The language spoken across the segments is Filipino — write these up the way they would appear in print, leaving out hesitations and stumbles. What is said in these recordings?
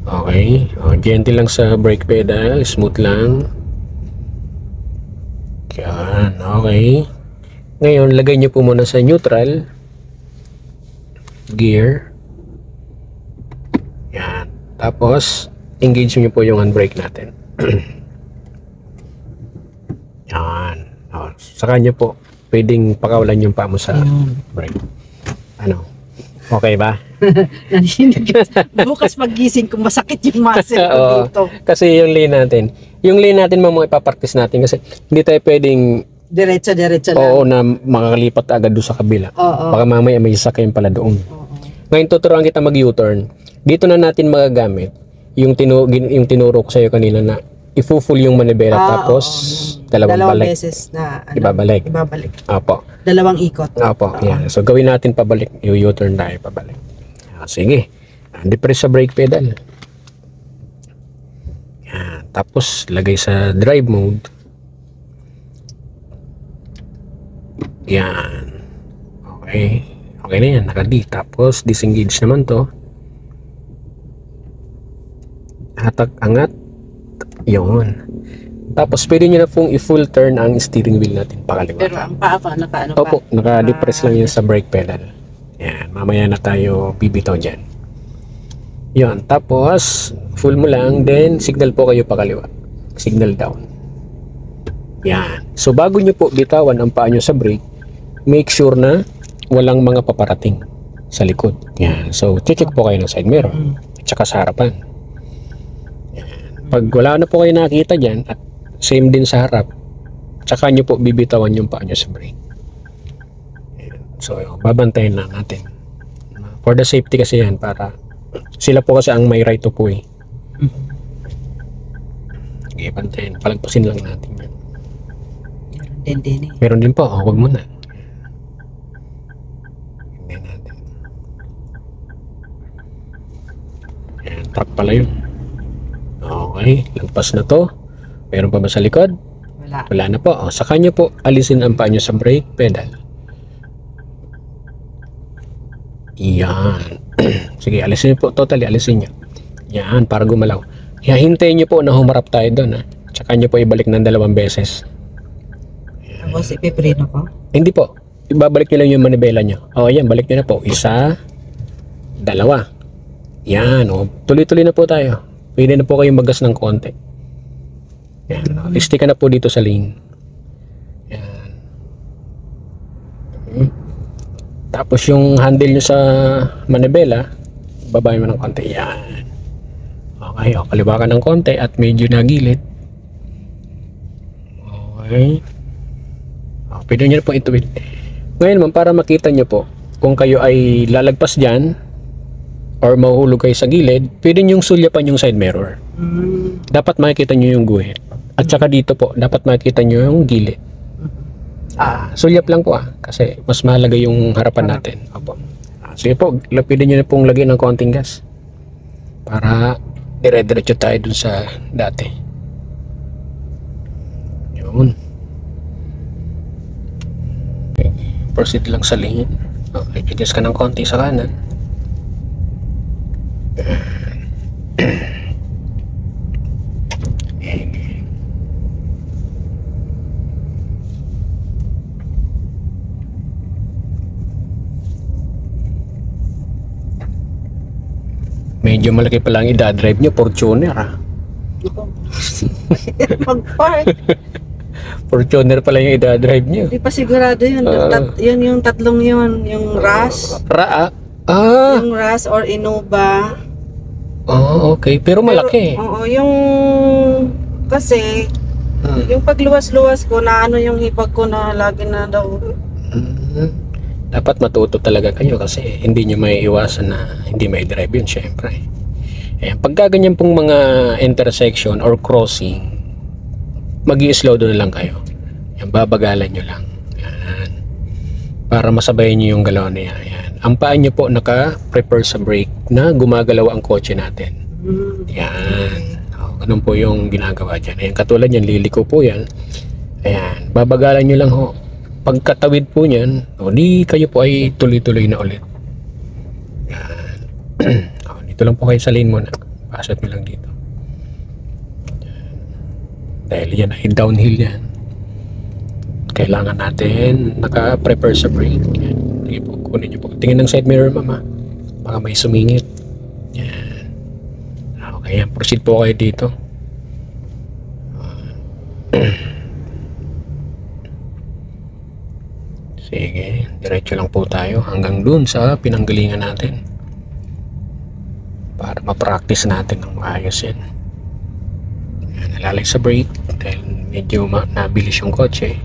Okay. Gentle lang sa brake pedal. Smooth lang. Yan. Okay. Ngayon, lagay nyo po muna sa neutral gear. Yan. Tapos, engage nyo po yung handbrake natin. Yan. Saka nyo po, pwedeng pakawalan yung paa mo sa brake. Ano? Okay ba? Bukas paggising ko masakit yung muscle ko dito. Kasi yung lane natin mamang ipapractice natin kasi hindi tayo pwedeng Diretso-diretso lang. oo na makakalipat agad doon sa kabila. Baka mamaya may sasakyan pala doon. Ngayon tuturuan kita mag U-turn. Dito na natin magagamit yung tinuro ko sa iyo kanina na i-full yung manibela tapos dalawang beses na ibabalik. Opo. Dalawang ikot. Opo. Yan. So gawin natin pabalik. U-turn tayo pabalik. Sige. Depress sa brake pedal. Yan. Tapos lagay sa drive mode. Yan. Okay. Okay na yan. Naka-D. Tapos disengage naman to. Hatak angat. Yun. Tapos pwede nyo na pong i-full turn ang steering wheel natin pakaliwa. Pero ang paa pa, naka-ano pa? Opo, naka-depress lang yun sa brake pedal. Yan, mamaya na tayo bibitaw dyan. Yun, tapos full mo lang, then signal po kayo pakaliwa. Signal down. Yan. So bago nyo po bitawan ang paa nyo sa brake, make sure na walang mga paparating sa likod. Yan. So check po kayo ng side mirror at saka sa harapan. Pag wala na po kayo nakita dyan at same din sa harap, tsaka nyo po bibitawan yung paa nyo sa brake. So babantayan lang natin for the safety kasi yan, para sila po kasi ang may right to po okay, bantayan, palagpasin lang natin yan. Meron din po, huwag muna hindi natin yan, truck pala yun. Okay, lagpas na to. Meron pa ba sa likod? Wala na po. Saka nyo po alisin ang paa nyo sa brake pedal. Yan. Sige, alisin nyo po. Totally, alisin nyo. Yan, para gumalaw. Hintayin nyo po na humarap tayo doon. Saka nyo po ibalik ng 2 beses. Tapos ipipreno ko? Hindi po. Ibabalik nyo lang yung manibela nyo. Yan, balik nyo na po. 1, 2. Yan, tuloy-tuloy na po tayo. Pwede na po kayong magas ng konti. Yan. Stick na po dito sa lane. Yan. Tapos yung handle nyo sa manibela, babayin mo ng konti. Yan. Okay. Kaliwa ka ng konti at medyo nagilid. Okay. Pwede nyo na po ituwid. Ngayon para makita nyo po kung kayo ay lalagpas dyan or mahuhulog kayo sa gilid, pwede nyong sulyapan yung side mirror. Dapat makikita nyo yung guhit. At saka dito po, dapat makikita nyo yung gilid. Sulyap lang po kasi mas mahalaga yung harapan natin. Opo. Sige po, pwede nyo na pong lagyan ng konting gas para dire-diretso tayo dun sa dati. Yun. Okay. Proceed lang sa lane. Okay, adjust ka ng konti sa kanan. Medyo malaki pa lang i-drive nyo, Fortuner Mag-park. Fortuner pala yung i-drive nyo. Hindi pa sigurado yun. Yun yung tatlong yun. Yung Rush. Yung Rush or Innova. Okay. Pero malaki. Oo, yung kasi yung pagluwas-luwas ko na yung hipag ko na lagi na daw. Dapat matuto talaga kayo kasi hindi nyo may iwasan na hindi may drive yun, syempre. Pagka ganyan pong mga intersection or crossing, mag-i-slow down lang kayo. Babagalan nyo lang. Yan. Para masabayan nyo yung galaw niya. Yan. Ang paa nyo po naka-prepare sa brake na gumagalaw ang kotse natin. Yan. Ganun po yung ginagawa dyan. Ayan, katulad yan, liliko po yan. Ayan. Babagalan nyo lang ho. Pagkatawid po niyan, di kayo po ay tuloy-tuloy na ulit. Yan. Dito lang po kayo sa lane muna Pasok nyo lang dito. Dahil yan ay downhill yan. Kailangan natin naka-prepare sa brake. Yan. Sige po, kunin nyo po. Tingin ng side mirror, mama. Baka may sumingit. Yan. Okay, yan. Proceed po kayo dito. Sige, diretso lang po tayo hanggang dun sa pinanggalingan natin. Para ma-practice natin ng maayos yan. Yan, nalalay sa brake dahil medyo nabilis yung kotse.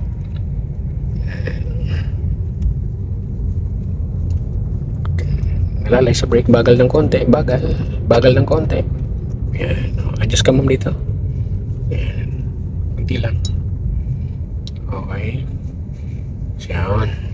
Nalalay sa brake, bagal ng konti, bagal ng konti. Yan, adjust ka ma'am dito. Yan, kunti lang. Okay. Yan.